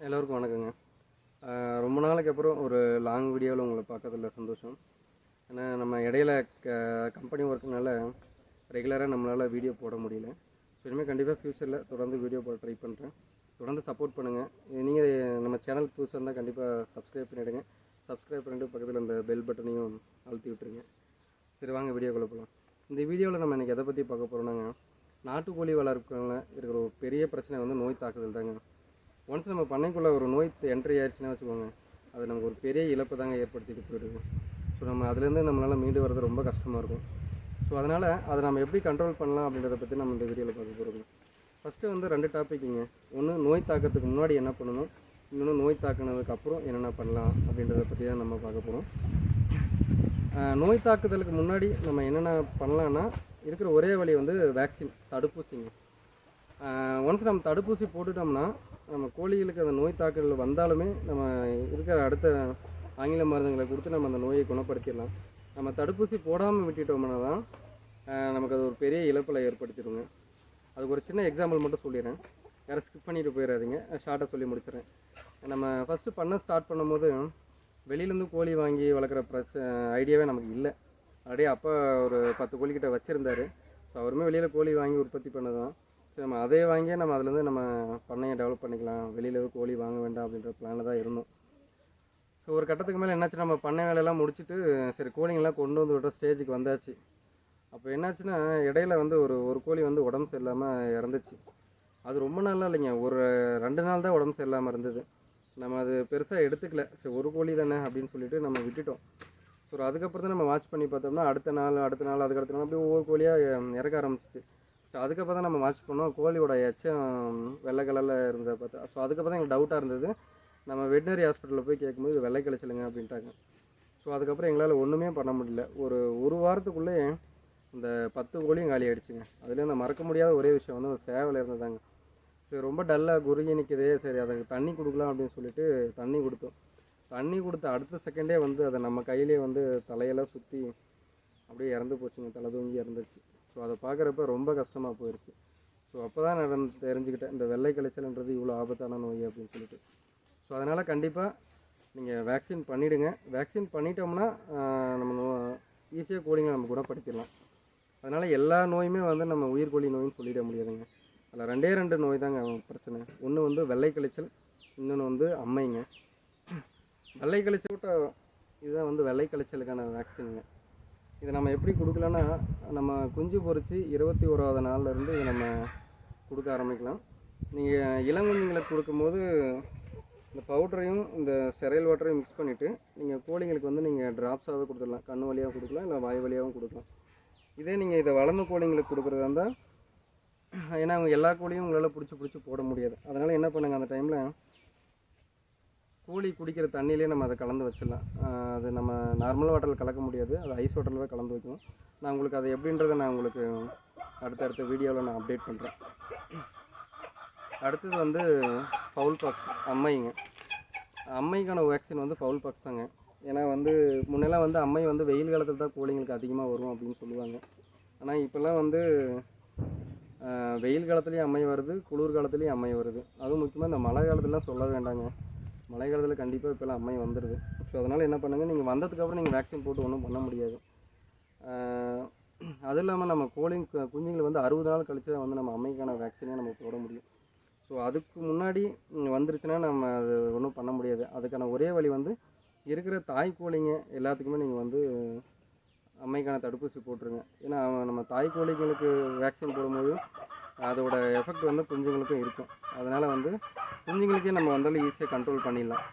எல்லோருக்கும் வணக்கங்க. ரொம்ப நாளைக்கு அப்புறம் ஒரு லாங் வீடியோவில் உங்களை பார்க்கறதுல சந்தோஷம். ஏன்னா நம்ம இடையில கம்பெனி ஒர்க்குனால ரெகுலராக நம்மளால் வீடியோ போட முடியல. ஸோ இனிமேல் கண்டிப்பாக ஃப்யூச்சரில் தொடர்ந்து வீடியோ போட ட்ரை பண்ணுறேன். தொடர்ந்து சப்போர்ட் பண்ணுங்கள். நீங்கள் நம்ம சேனல் புதுசாக இருந்தால் கண்டிப்பாக சப்ஸ்கிரைப் பண்ணிவிடுங்க. சப்ஸ்கிரைப் பண்ணிட்டு பக்கத்தில் அந்த பெல் பட்டனையும் அழுத்தி விட்டுருங்க. சரி, வாங்க வீடியோக்குள்ளே போகலாம். இந்த வீடியோவில் நம்ம இன்றைக்கி எதை பற்றி பார்க்க போகிறோம்னாங்க, நாட்டுக்கோழி வளர்க்கிறவங்க இருக்கிற ஒரு பெரிய பிரச்சனை வந்து நோய் தாக்குதல் தாங்க. ஒன்ஸ் நம்ம பண்ணைக்குள்ளே ஒரு நோய் என்ட்ரி ஆயிடுச்சுன்னா வச்சுக்கோங்க, அது நமக்கு ஒரு பெரிய இழப்பு தாங்க ஏற்படுத்திட்டு போயிடுது. ஸோ நம்ம அதுலேருந்து நம்மளால் மீண்டு வர்றது ரொம்ப கஷ்டமாக இருக்கும். ஸோ அதனால் அதை நம்ம எப்படி கண்ட்ரோல் பண்ணலாம் அப்படின்றத பற்றி நம்ம இந்த வீடியோவில் பார்க்க போகிறோம். ஃபஸ்ட்டு வந்து 2 டாப்பிக்குங்க. ஒன்று நோய் தாக்கத்துக்கு முன்னாடி என்ன பண்ணணும், இன்னொன்று நோய் தாக்குனதுக்கு அப்புறம் என்னென்ன பண்ணலாம் அப்படின்றத பற்றி தான் நம்ம பார்க்க போகிறோம். நோய் தாக்குதலுக்கு முன்னாடி நம்ம என்னென்ன பண்ணலான்னா, இருக்கிற ஒரே வழி வந்து வேக்சின், தடுப்பூசிங்க. ஒன்ஸ் நம்ம தடுப்பூசி போட்டுட்டோம்னா நம்ம கோழிகளுக்கு அந்த நோய் தாக்குதல் வந்தாலுமே நம்ம இருக்கிற அடுத்த ஆங்கில மருந்துகளை கொடுத்து நம்ம அந்த நோயை குணப்படுத்திடலாம். நம்ம தடுப்பூசி போடாமல் விட்டுட்டோம்னா தான் நமக்கு அது ஒரு பெரிய இழப்பில் ஏற்படுத்திடுங்க. அதுக்கு ஒரு சின்ன எக்ஸாம்பிள் மட்டும் சொல்லிடுறேன், யாரும் ஸ்கிப் பண்ணிட்டு போயிடாதீங்க, ஷார்ட்டாக சொல்லி முடிச்சிடறேன். நம்ம ஃபஸ்ட்டு ஸ்டார்ட் பண்ணும்போது வெளியிலேருந்து கோழி வாங்கி வளர்க்குற ஐடியாவே நமக்கு இல்லை. ஆல்ரெடி அப்போ ஒரு 10 கோழிக்கிட்ட வச்சுருந்தாரு. ஸோ அவருமே வெளியில் கோழி வாங்கி உற்பத்தி பண்ணதான். ஸோ நம்ம அதே வாங்கி நம்ம அதுலேருந்து நம்ம பண்ணையை டெவலப் பண்ணிக்கலாம், வெளியில் எதுவும் கோழி வாங்க வேண்டாம் அப்படின்ற பிளானில் தான் இருந்தோம். ஸோ ஒரு கட்டத்துக்கு மேலே என்னாச்சு, நம்ம பண்ணை வேலையெல்லாம் முடிச்சுட்டு சரி கோழிங்கெல்லாம் கொண்டு வந்து விட்ட ஸ்டேஜுக்கு வந்தாச்சு. அப்போ என்னாச்சுன்னா, இடையில வந்து ஒரு கோழி வந்து உடம்பு சரியில்லாமல் இறந்துச்சு. அது ரொம்ப நாளாக இல்லைங்க, ஒரு 2 நாள் தான் உடம்பு சரியில்லாமல் இருந்தது. நம்ம அது பெருசாக எடுத்துக்கல, சரி ஒரு கோழி தானே அப்படின்னு சொல்லிட்டு நம்ம விட்டுட்டோம். ஸோ அதுக்கப்புறம் தான் நம்ம வாட்ச் பண்ணி பார்த்தோம்னா அடுத்த நாள் அதுக்கடுத்த நாள் அப்படியே ஒவ்வொரு கோழியாக இறக்க ஆரம்பிச்சிச்சு. ஸோ அதுக்கப்புறம் தான் நம்ம வாட்ச் பண்ணோம், கோழியோட எச்சம் வெள்ளை கலரில் இருந்ததை பார்த்தா. ஸோ அதுக்கப்புறம் தான் எங்களுக்கு டவுட்டாக இருந்தது. நம்ம வெட்டினரி ஹாஸ்பிட்டலில் போய் கேட்கும்போது இது வெள்ளை கழிச்சலுங்க அப்படின்ட்டாங்க. ஸோ அதுக்கப்புறம் எங்களால் ஒன்றுமே பண்ண முடியல. ஒரு வாரத்துக்குள்ளே இந்த 10 கோழியும் காலி ஆகிடுச்சுங்க. அதுலேயும் அந்த மறக்க முடியாத ஒரே விஷயம் வந்து அந்த சேவல் இருந்ததாங்க. சரி ரொம்ப டல்லாக குறுகி நிற்கிதே, சரி அதுக்கு தண்ணி கொடுக்கலாம் அப்படின்னு சொல்லிட்டு தண்ணி கொடுத்தோம். தண்ணி கொடுத்த அடுத்த செகண்டே வந்து அதை நம்ம கையிலே வந்து தலையெல்லாம் சுற்றி அப்படியே இறந்து போச்சுங்க, தலை தூங்கி இறந்துச்சு. ஸோ அதை பார்க்குறப்ப ரொம்ப கஷ்டமாக போயிடுச்சு. ஸோ அப்போ தான் நான் தெரிஞ்சுக்கிட்டேன் இந்த வெள்ளை கழிச்சல்ன்றது இவ்வளோ ஆபத்தான நோய் அப்படின்னு சொல்லிட்டு. ஸோ அதனால் கண்டிப்பாக நீங்கள் வேக்சின் பண்ணிவிடுங்க. வேக்சின் பண்ணிட்டோம்னா நம்ம ஈஸியாக கோழிங்களை நம்ம குணப்படுத்திடலாம். அதனால் எல்லா நோயுமே வந்து நம்ம உயிர்கோழி நோயின்னு சொல்லிட முடியாதுங்க. அதில் 2 நோய் தாங்க பிரச்சனை. ஒன்று வந்து வெள்ளை கழிச்சல், இன்னொன்று வந்து அம்மைங்க. வெள்ளை கழிச்சல் இதுதான் வந்து வெள்ளை கழிச்சலுக்கான வேக்சினுங்க. இதை நம்ம எப்படி கொடுக்கலான்னா, நம்ம குஞ்சு பொறிச்சு 21வது நாள்லேருந்து இதை நம்ம கொடுக்க ஆரம்பிக்கலாம். நீங்கள் இளங்குஞ்சுங்களுக்கு கொடுக்கும்போது இந்த பவுடரையும் இந்த ஸ்டெரைல் வாட்டரையும் மிக்ஸ் பண்ணிவிட்டு நீங்கள் கோழிங்களுக்கு வந்து நீங்கள் ட்ராப்ஸாகவே கொடுத்துடலாம். கண் வழியாக கொடுக்கலாம், இல்லை வாய் வழியாகவும் கொடுக்கலாம். இதே நீங்கள் இதை வளர்ந்த கோழிங்களுக்கு கொடுக்குறதா இருந்தால், ஏன்னா அவங்க எல்லா கோழியும் உங்களால் பிடிச்சி போட முடியாது. அதனால் என்ன பண்ணுங்கள், அந்த டைமில் கோழி குடிக்கிற தண்ணியிலே நம்ம அதை கலந்து வச்சிடலாம். அது நம்ம நார்மல் வாட்டரில் கலக்க முடியாது, அது ஐஸ் வாட்டரில் தான் கலந்து வைக்கணும். நான் உங்களுக்கு அது எப்படின்றத நான் உங்களுக்கு அடுத்த வீடியோவில் நான் அப்டேட் பண்ணுறேன். அடுத்தது வந்து ஃபவுல் பாக்ஸ், அம்மைங்க. அம்மைக்கான வேக்சின் வந்து ஃபவுல் பாக்ஸ் தாங்க. ஏன்னா வந்து முன்னெல்லாம் வந்து அம்மை வந்து வெயில் காலத்தில் தான் கோழிங்களுக்கு அதிகமாக வரும் அப்படின்னு சொல்லுவாங்க. ஆனால் இப்போல்லாம் வந்து வெயில் காலத்துலேயும் அம்மை வருது, குளிர் காலத்துலேயும் அம்மை வருது. அதுவும் முக்கியமாக இந்த மழை காலத்துலலாம் சொல்ல வேண்டாங்க, மழை காலத்தில் கண்டிப்பாக இப்போலாம் அம்மை வந்துடுது. ஸோ அதனால் என்ன பண்ணுங்கள், நீங்கள் வந்ததுக்கப்புறம் நீங்கள் வேக்சின் போட்டு ஒன்றும் பண்ண முடியாது. அதுவும் இல்லாமல் நம்ம குஞ்சுங்களை வந்து 60 நாள் கழிச்சு தான் வந்து நம்ம அம்மைக்கான வேக்சினே நம்ம போட முடியும். ஸோ அதுக்கு முன்னாடி வந்துருச்சுன்னா நம்ம அது ஒன்றும் பண்ண முடியாது. அதுக்கான ஒரே வழி வந்து இருக்கிற தாய் கோழிங்க எல்லாத்துக்குமே நீங்கள் வந்து அம்மைக்கான தடுப்பூசி போட்டுருங்க. ஏன்னா நம்ம தாய் கோழிங்களுக்கு வேக்சின் போடும்போது அதோட எஃபெக்ட் வந்து குஞ்சுங்களுக்கும் இருக்கும். அதனால் வந்து குஞ்சுங்களுக்கே நம்ம வந்தாலும் ஈஸியாக கண்ட்ரோல் பண்ணிடலாம்.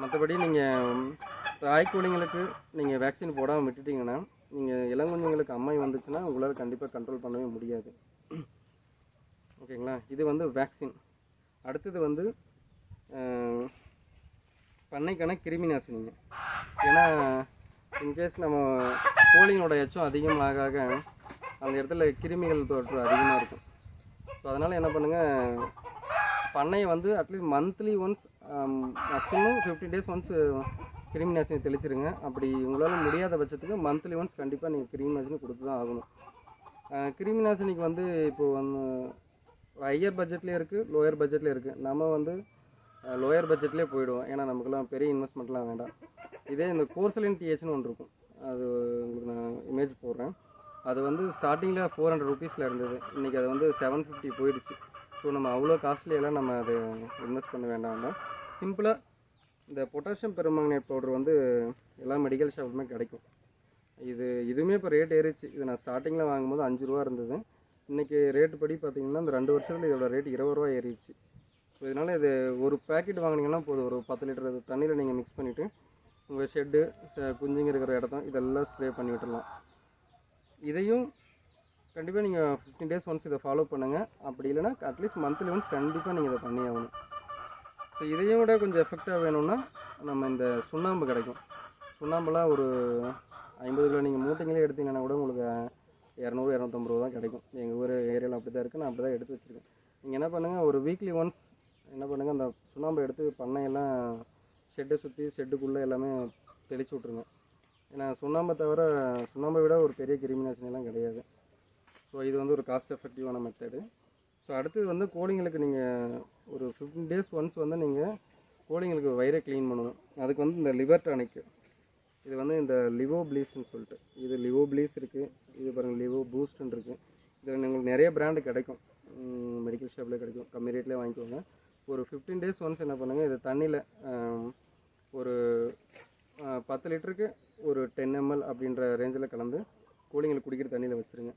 மற்றபடி நீங்கள் தாய்க்கோழிங்களுக்கு நீங்கள் வேக்சின் போடாமல் விட்டுட்டிங்கன்னா, நீங்கள் இளங்குஞ்சுங்களுக்கு அம்மை வந்துச்சுன்னா உங்களால் கண்டிப்பாக கண்ட்ரோல் பண்ணவே முடியாது. ஓகேங்களா, இது வந்து வேக்சின். அடுத்தது வந்து பண்ணைக்கான கிருமி நாசினிங்க. ஏன்னா இன்கேஸ் நம்ம கோழிங்களோட எச்சம் அதிகமாக அந்த இடத்துல கிருமிகள் தொற்று அதிகமாக இருக்கும். ஸோ அதனால் என்ன பண்ணுங்கள், பண்ணையை வந்து at least monthly once, maximum 15 days once கிருமி நாசினி தெளிச்சிருங்க. அப்படி உங்களால் முடியாத பட்சத்துக்கு மந்த்லி ஒன்ஸ் கண்டிப்பாக நீங்கள் கிருமி நாசினி கொடுத்து தான் ஆகணும். கிருமி நாசினிக்கு வந்து இப்போது வந்து ஹையர் பட்ஜெட்லேயே இருக்குது, லோயர் பட்ஜெட்லேயே இருக்குது. நம்ம வந்து லோயர் பட்ஜெட்லேயே போயிடுவோம். ஏன்னா நமக்குலாம் பெரிய இன்வெஸ்ட்மெண்ட்லாம் வேண்டாம். இதே இந்த போர்சலின் டிஹெச்னு ஒன்று இருக்கும், அது உங்களுக்கு நான் இமேஜ் போடுறேன். அது வந்து ஸ்டார்டிங்கில் 400 ருபீஸில் இருந்தது. இன்றைக்கி அது வந்து 750 போயிடுச்சு. ஸோ நம்ம அவ்வளோ காஸ்ட்லியெல்லாம் நம்ம அதை இன்வெஸ்ட் பண்ண வேண்டாம். சிம்பிளாக இந்த பொட்டாசியம் பெர்மாங்கனேட் பவுடர் வந்து எல்லா மெடிக்கல் ஷாப்லையுமே கிடைக்கும். இதுவுமே இப்போ ரேட் ஏறிச்சு. இது நான் ஸ்டார்டிங்கில் வாங்கும்போது 5 ரூபா இருந்தது. இன்றைக்கி ரேட்டு படி பார்த்திங்கன்னா இந்த 2 வருஷத்தில் இதோட ரேட் 20 ரூபா ஏறிடுச்சு. ஸோ இதனால் இது ஒரு பேக்கெட் வாங்கினீங்கன்னா போதும், ஒரு 10 லிட்டர் தண்ணியில் நீங்கள் மிக்ஸ் பண்ணிவிட்டு உங்கள் ஷெட்டு குஞ்சுங்க இருக்கிற இடத்த இதெல்லாம் ஸ்ப்ரே பண்ணி விட்டுடலாம். இதையும் கண்டிப்பாக நீங்கள் 15 டேஸ் ஒன்ஸ் இதை ஃபாலோ பண்ணுங்கள். அப்படி இல்லைனா அட்லீஸ்ட் மந்த்லி ஒன்ஸ் கண்டிப்பாக நீங்கள் இதை பண்ணி ஆகணும். ஸோ இதையும் விட கொஞ்சம் எஃபெக்டாக வேணும்னா நம்ம இந்த சுண்ணாம்பு கிடைக்கும். சுண்ணாம்பெல்லாம் ஒரு 50 கிலோ நீங்கள் மூட்டைங்களே எடுத்தீங்கன்னா கூட உங்களுக்கு 200 250 ரூபா தான் கிடைக்கும். எங்கள் ஊர் ஏரியாவில் அப்படி தான் இருக்குது. நான் அப்படி தான் எடுத்து வச்சுருக்கேன். நீங்கள் என்ன பண்ணுங்கள், ஒரு வீக்லி ஒன்ஸ் என்ன பண்ணுங்கள், அந்த சுண்ணாம்பை எடுத்து பண்ணையெல்லாம் ஷெட்டை சுற்றி ஷெட்டுக்குள்ளே எல்லாமே தெளித்து விட்ருங்க. ஏன்னா சுண்ணாம்பை விட ஒரு பெரிய கிருமிநாசினிலாம் கிடையாது. ஸோ இது வந்து ஒரு காஸ்ட் எஃபெக்டிவான மெத்தடு. ஸோ அடுத்தது வந்து கோழிங்களுக்கு நீங்கள் ஒரு 15 டேஸ் ஒன்ஸ் வந்து நீங்கள் கோழிங்களுக்கு வயிறை க்ளீன் பண்ணணும். அதுக்கு வந்து இந்த லிவர் டானிக், இது வந்து இந்த லிவோ ப்ளீஸ்ன்னு சொல்லிட்டு, இது லிவோ ப்ளீஸ் இருக்குது, இது பாருங்கள் லிவோ பூஸ்ட்ன்னு இருக்குது. இதில் உங்களுக்கு நிறைய பிராண்டு கிடைக்கும், மெடிக்கல் ஷாப்பில் கிடைக்கும். கம்மி ரேட்லேயே வாங்கிக்கோங்க. ஒரு 15 டேஸ் ஒன்ஸ் என்ன பண்ணுங்கள், இது தண்ணியில் ஒரு 10 லிட்டருக்கு ஒரு 10 ml அப்படின்ற ரேஞ்சில் கலந்து கோழிங்களுக்கு குடிக்கிற தண்ணியில் வச்சுருங்க.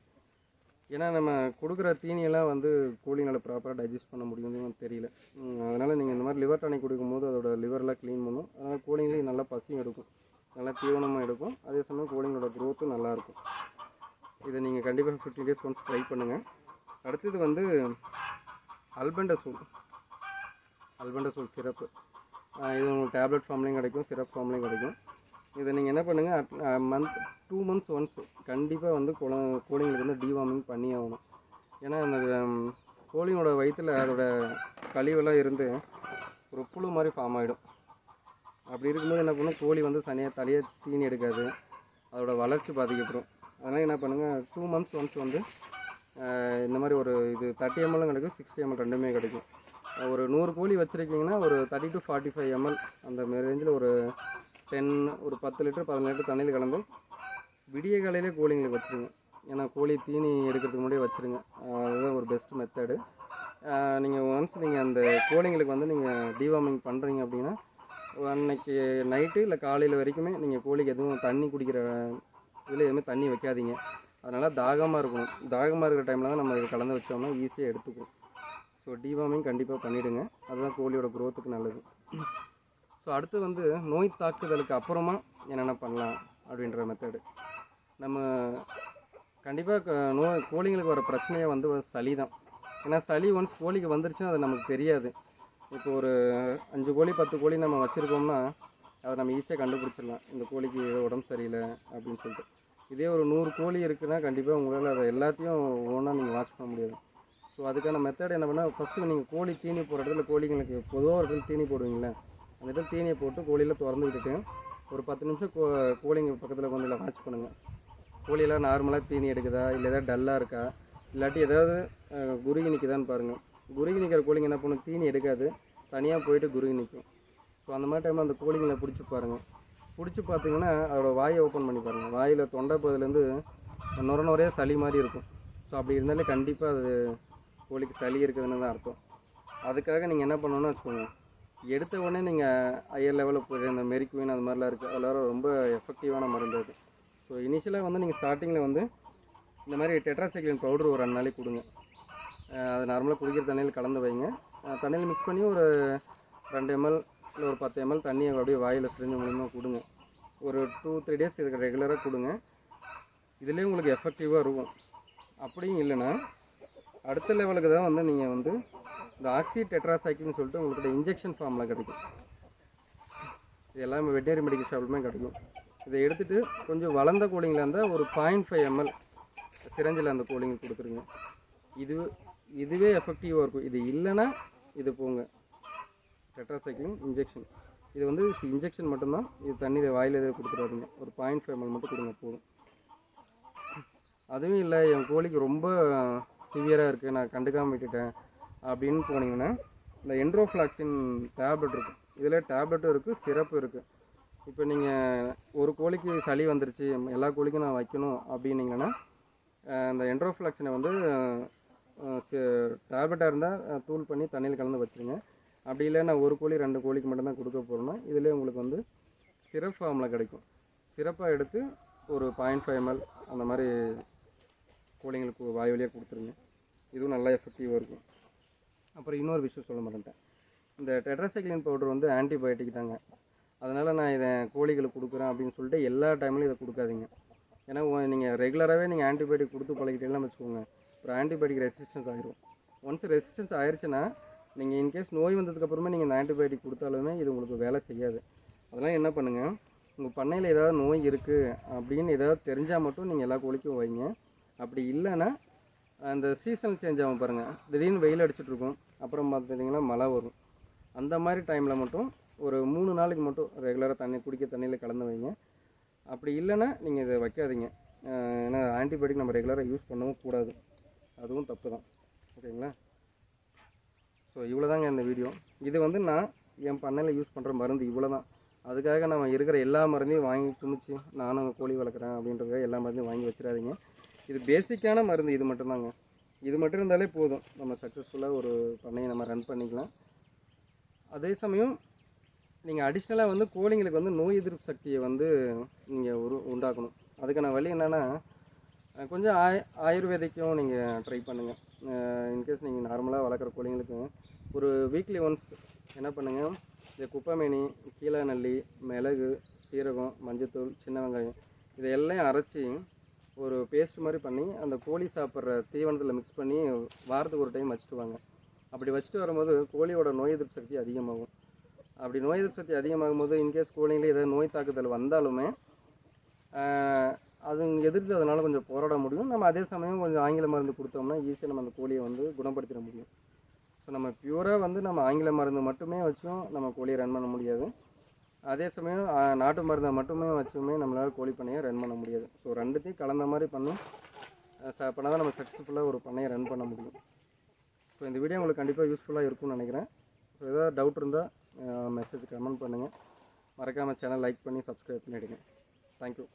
ஏன்னா நம்ம கொடுக்குற தீனியெல்லாம் வந்து கோழிங்களை ப்ராப்பராக டைஜஸ்ட் பண்ண முடியும்னு தெரியல. அதனால் நீங்கள் இந்த மாதிரி லிவர் டானிக் குடிக்கும்போது அதோட லிவரெலாம் க்ளீன் பண்ணும். அதனால் கோழிங்களுக்கு நல்லா பசியும் எடுக்கும், நல்லா தீவனமாக எடுக்கும். அதே சமயம் கோழிங்களோட க்ரோத்தும் நல்லாயிருக்கும். இதை நீங்கள் கண்டிப்பாக 15 டேஸ் ஒன்ஸ் ட்ரை பண்ணுங்கள். அடுத்தது வந்து அல்பெண்டசோல் சிரப்பு. இது உங்களுக்கு டேப்லெட் ஃபார்ம்லேயும் கிடைக்கும், சிரப் ஃபார்ம்லேயும் கிடைக்கும். இதை நீங்கள் என்ன பண்ணுங்கள், 2 months ஒன்ஸ் கண்டிப்பாக வந்து கோழிங்களுக்கு வந்து டிவார்மிங் பண்ணி ஆகணும். ஏன்னா அந்த கோழியோட வயிற்றில் அதோட கழிவெல்லாம் இருந்து ஒரு புழு மாதிரி ஃபார்ம் ஆகிடும். அப்படி இருக்கும்போது என்ன பண்ணும், கோழி வந்து தலையை தீனி எடுக்காது, அதோட வளர்ச்சி பாதிக்கப்படும். அதனால் என்ன பண்ணுங்கள், 2 months ஒன்ஸ் வந்து இந்த மாதிரி ஒரு இது 30 ml கிடைக்கும், 60 ml ரெண்டுமே கிடைக்கும். ஒரு 100 கோழி வச்சுருக்கீங்கன்னா ஒரு 30 to 45 ml அந்த ரேஞ்சில் ஒரு 10 லிட்டர் 15 லிட்டர் தண்ணியில் கலந்து விடிய காலையிலே கோழிங்களுக்கு வச்சுருங்க. ஏன்னா கோழி தீனி எடுக்கிறதுக்கு முன்னாடியே வச்சுருங்க. அதுதான் ஒரு பெஸ்ட் மெத்தடு. நீங்கள் ஒன்ஸ் நீங்கள் அந்த கோழிங்களுக்கு வந்து நீங்கள் டிவார்மிங் பண்ணுறீங்க அப்படின்னா அன்னைக்கு நைட்டு இல்லை காலையில் வரைக்குமே நீங்கள் கோழிக்கு எதுவும் தண்ணி குடிக்கிற இதில் எதுவுமே தண்ணி வைக்காதீங்க. அதனால் தாகமாக இருக்கணும். தாகமாக இருக்கிற டைமில் தான் நம்ம இது கலந்து வச்சோம்னா ஈஸியாக எடுத்துக்கும். ஸோ டிவார்மிங் கண்டிப்பாக பண்ணிவிடுங்க. அதுதான் கோழியோட க்ரோத்துக்கு நல்லது. ஸோ அடுத்து வந்து நோய் தாக்குதலுக்கு அப்புறமா என்னென்ன பண்ணலாம் அப்படின்ற மெத்தடு. நம்ம கண்டிப்பாக கோழிங்களுக்கு வர பிரச்சனையை வந்து சளி தான். ஏன்னா சளி ஒன்ஸ் கோழிக்கு வந்துருச்சுன்னா அது நமக்கு தெரியாது. இப்போ ஒரு 5 கோழி 10 கோழி நம்ம வச்சுருக்கோம்னா அதை நம்ம ஈஸியாக கண்டுபிடிச்சிடலாம், இந்த கோழிக்கு உடம்பு சரியில்லை அப்படின்னு சொல்லிட்டு. இதே ஒரு 100 கோழி இருக்குன்னா கண்டிப்பாக உங்களால் அதை எல்லாத்தையும் ஒன்றா நீங்கள் வாட்ச் பண்ண முடியாது. ஸோ அதுக்கான மெத்தட் என்ன பண்ணால், ஃபஸ்ட்டு நீங்கள் கோழி தீனி போடுற இடத்துல கோழிங்களுக்கு பொதுவாக ஒரு இடத்துல தீனி போடுவீங்களே, அந்த இடத்துல தீனியை போட்டு கோழியில் திறந்து விட்டுட்டு ஒரு 10 நிமிஷம் கோழிங்க பக்கத்தில் கொஞ்சம் வாட்ச் பண்ணுங்கள். கோழியெல்லாம் நார்மலாக தீனி எடுக்குதா, இல்லை ஏதாவது டல்லாக இருக்கா, இல்லாட்டி ஏதாவது குறுகி நிற்குதான்னு பாருங்கள். குறுகி நிற்கிற கோழிங்க என்ன பண்ணும், தீனி எடுக்காது, தனியாக போயிட்டு குறுகி நிற்கும். ஸோ அந்த மாதிரி டைமில் அந்த கோழிங்களை பிடிச்சி பாருங்கள். பிடிச்சி பார்த்தீங்கன்னா அதோட வாயை ஓப்பன் பண்ணி பாருங்கள். வாயில் தொண்டை பகுதியிலேருந்து நுரையா சளி மாதிரி இருக்கும். ஸோ அப்படி இருந்தாலே கண்டிப்பாக அது கோழிக்கு சளி இருக்குதுன்னு தான் அர்த்தம். அதுக்காக நீங்கள் என்ன பண்ணணும்னு வச்சுக்கோங்க, எடுத்த உடனே நீங்கள் ஹையர் லெவலில் போய் இந்த மெரிக்குவின் அது மாதிரிலாம் இருக்குது, அதில் ரொம்ப எஃபெக்டிவான மருந்து அது. ஸோ இனிஷியலாக வந்து நீங்கள் ஸ்டார்டிங்கில் வந்து இந்த மாதிரி டெட்ராசைக்ளின் பவுடர் ஒரு 2 நாளைக்கு கொடுங்க. அது நார்மலாக குடிக்கிற தண்ணியில் கலந்து வைங்க. தண்ணியில் மிக்ஸ் பண்ணி ஒரு 2 ml இல்லை ஒரு 10 ml தண்ணியை அப்படியே வாயில் சிரிஞ்சு மூலியமாக கொடுங்க. ஒரு 2-3 டேஸ் இதுக்கு ரெகுலராக கொடுங்க. இதுலேயே உங்களுக்கு எஃபெக்டிவாக இருக்கும். அப்படியும் இல்லைன்னா அடுத்த லெவலுக்கு தான் வந்து நீங்கள் வந்து இந்த ஆக்சி டெட்ராசைக்ளின்னு சொல்லிட்டு உங்களுக்கு இன்ஜெக்ஷன் ஃபார்மில் கிடைக்கும். இது எல்லாமே வெட்டரி மெடிக்கல் ஷாப்லுமே கிடைக்கும். இதை எடுத்துகிட்டு கொஞ்சம் வளர்ந்த கோழிங்களாக இருந்தால் ஒரு 0.5 ml சிரஞ்சில் அந்த கோழிங்க கொடுத்துருங்க. இதுவே எஃபெக்டிவாக இருக்கும். இது இல்லைன்னா இது போங்க டெட்ராசைக்ளின் இன்ஜெக்ஷன். இது வந்து இன்ஜெக்ஷன் மட்டும்தான், இது தண்ணி வாயில் எதாவது கொடுத்துடாதீங்க. ஒரு 0.5 ml மட்டும் கொடுங்க போதும். அதுவும் இல்லை என் கோழிக்கு ரொம்ப சிவியராக இருக்குது, நான் கண்டுக்காமல் விட்டுட்டேன், அப்படின்னு போனீங்கன்னா இந்த என்ட்ரோஃப்ளாக்சின் டேப்லெட் இருக்குது. இதில் டேப்லெட்டும் இருக்குது, சிரப்பு இருக்குது. இப்போ நீங்கள் ஒரு கோழிக்கு சளி வந்துருச்சு, எல்லா கோழிக்கும் நான் வைக்கணும் அப்படின்னீங்கன்னா இந்த என்ட்ரோஃப்ளாக்சினை வந்து டேப்லெட்டாக இருந்தால் தூள் பண்ணி தண்ணியில் கலந்து வச்சுருங்க. அப்படி இல்லை நான் ஒரு கோழி 2 கோழிக்கு மட்டும்தான் கொடுக்க போகிறோன்னா இதிலே உங்களுக்கு வந்து சிரப் ஃபார்மில் கிடைக்கும். சிரப்பாக எடுத்து ஒரு 0.5 ml அந்த மாதிரி கோழிங்களுக்கு வாய் வழியாக கொடுத்துருங்க. இதுவும் நல்லா எஃபெக்டிவாக இருக்கும். அப்புறம் இன்னொரு விஷயம் சொல்ல மாட்டேன், இந்த டெட்ராசைக்ளின் பவுடர் வந்து ஆன்டிபயோட்டிக் தாங்க. அதனால் நான் இதை கோழிகளுக்கு கொடுக்குறேன் அப்படின்னு சொல்லிட்டு எல்லா டைம்லையும் இதை கொடுக்காதீங்க. ஏன்னா நீங்கள் ரெகுலராகவே நீங்கள் ஆன்டிபயோட்டிக் கொடுத்து பழகிட்டீங்கன்னு வச்சுக்கோங்க, அப்புறம் ஆன்டிபயோட்டிக் ரெசிஸ்டன்ஸ் ஆகிரும். ஒன்ஸ் ரெசிஸ்டன்ஸ் ஆயிடுச்சுன்னா நீங்கள் இன்கேஸ் நோய் வந்ததுக்கப்புறமே நீங்கள் இந்த ஆன்டிபயோட்டிக் கொடுத்தாலுமே இது உங்களுக்கு வேலை செய்யாது. அதெல்லாம் என்ன பண்ணுங்கள், உங்கள் பண்ணையில் ஏதாவது நோய் இருக்குது அப்படின்னு ஏதாவது தெரிஞ்சால் மட்டும் நீங்கள் எல்லா கோழிக்கும் வைங்க. அப்படி இல்லைன்னா அந்த சீசனல் சேஞ்ச் ஆகும் பாருங்கள், திடீர்னு வெயில் அடிச்சிட்ருக்கும், அப்புறம் பார்த்துட்டிங்கன்னா மழை வரும். அந்த மாதிரி டைமில் மட்டும் ஒரு 3 நாளைக்கு மட்டும் ரெகுலராக தண்ணியில் கலந்து வைங்க. அப்படி இல்லைன்னா நீங்கள் இதை வைக்காதீங்க. ஏன்னா ஆன்டிபயோட்டிக் நம்ம ரெகுலராக யூஸ் பண்ணவும் கூடாது, அதுவும் தப்பு தான். ஓகேங்களா? ஸோ இவ்வளோ தாங்க இந்த வீடியோ. இது வந்து நான் என் பண்ணையில் யூஸ் பண்ணுற மருந்து இவ்வளோ தான். அதுக்காக நம்ம இருக்கிற எல்லா மருந்தையும் வாங்கி துணிச்சு நானும் கோழி வளர்க்குறேன் அப்படின்றதுக்காக எல்லா மருந்தையும் வாங்கி வச்சிடாதீங்க. இது பேசிக்கான மருந்து, இது மட்டும்தாங்க. இது மட்டும் இருந்தாலே போதும், நம்ம சக்ஸஸ்ஃபுல்லாக ஒரு பண்ணையை நம்ம ரன் பண்ணிக்கலாம். அதே சமயம் நீங்கள் அடிஷ்னலாக வந்து கோழிங்களுக்கு வந்து நோய் எதிர்ப்பு சக்தியை வந்து நீங்கள் உண்டாக்கணும். அதுக்கான வழி என்னென்னா, கொஞ்சம் ஆயுர்வேதிக்கும் நீங்கள் ட்ரை பண்ணுங்கள். இன்கேஸ் நீங்கள் நார்மலாக வளர்க்குற கோழிங்களுக்கு ஒரு வீக்லி ஒன்ஸ் என்ன பண்ணுங்கள், இந்த குப்பைமேனி, கீழே நல்லி, மிளகு, சீரகம், மஞ்சத்தூள், சின்ன வெங்காயம் இதையெல்லாம் அரைச்சி ஒரு பேஸ்ட் மாதிரி பண்ணி அந்த கோழி சாப்பிட்ற தீவனத்தில் மிக்ஸ் பண்ணி வாரத்துக்கு ஒரு டைம் வச்சுட்டு வாங்க. அப்படி வச்சுட்டு வரும்போது கோழியோட நோய் எதிர்ப்பு சக்தி அதிகமாகும். அப்படி நோய் எதிர்ப்பு சக்தி அதிகமாகும் போது இன்கேஸ் கோழிங்களே ஏதாவது நோய் தாக்குதல் வந்தாலுமே அது எதிர்த்து அதனால் கொஞ்சம் போராட முடியும். நம்ம அதே சமயம் கொஞ்சம் ஆங்கில மருந்து கொடுத்தோம்னா ஈஸியாக நம்ம அந்த கோழியை வந்து குணப்படுத்திட முடியும். ஸோ நம்ம பியூராக வந்து நம்ம ஆங்கில மருந்து மட்டுமே வச்சும் நம்ம கோழியை ரன் பண்ண முடியாது. அதே சமயம் நாட்டு மருந்தை மட்டுமே வச்சுமே நம்மளால் கோழி பண்ணையை ரன் பண்ண முடியாது. ஸோ ரெண்டுத்தையும் கலந்த மாதிரி பண்ணி பண்ணால் தான் நம்ம சக்ஸஸ்ஃபுல்லாக ஒரு பண்ணையை ரன் பண்ண முடியும். ஸோ இந்த வீடியோ உங்களுக்கு கண்டிப்பாக யூஸ்ஃபுல்லாக இருக்கும்னு நினைக்கிறேன். ஸோ ஏதாவது டவுட் இருந்தால் மெசேஜ் கமெண்ட் பண்ணுங்கள். மறக்காமல் சேனல் லைக் பண்ணி சப்ஸ்கிரைப் பண்ணிவிடுங்க. தேங்க்யூ.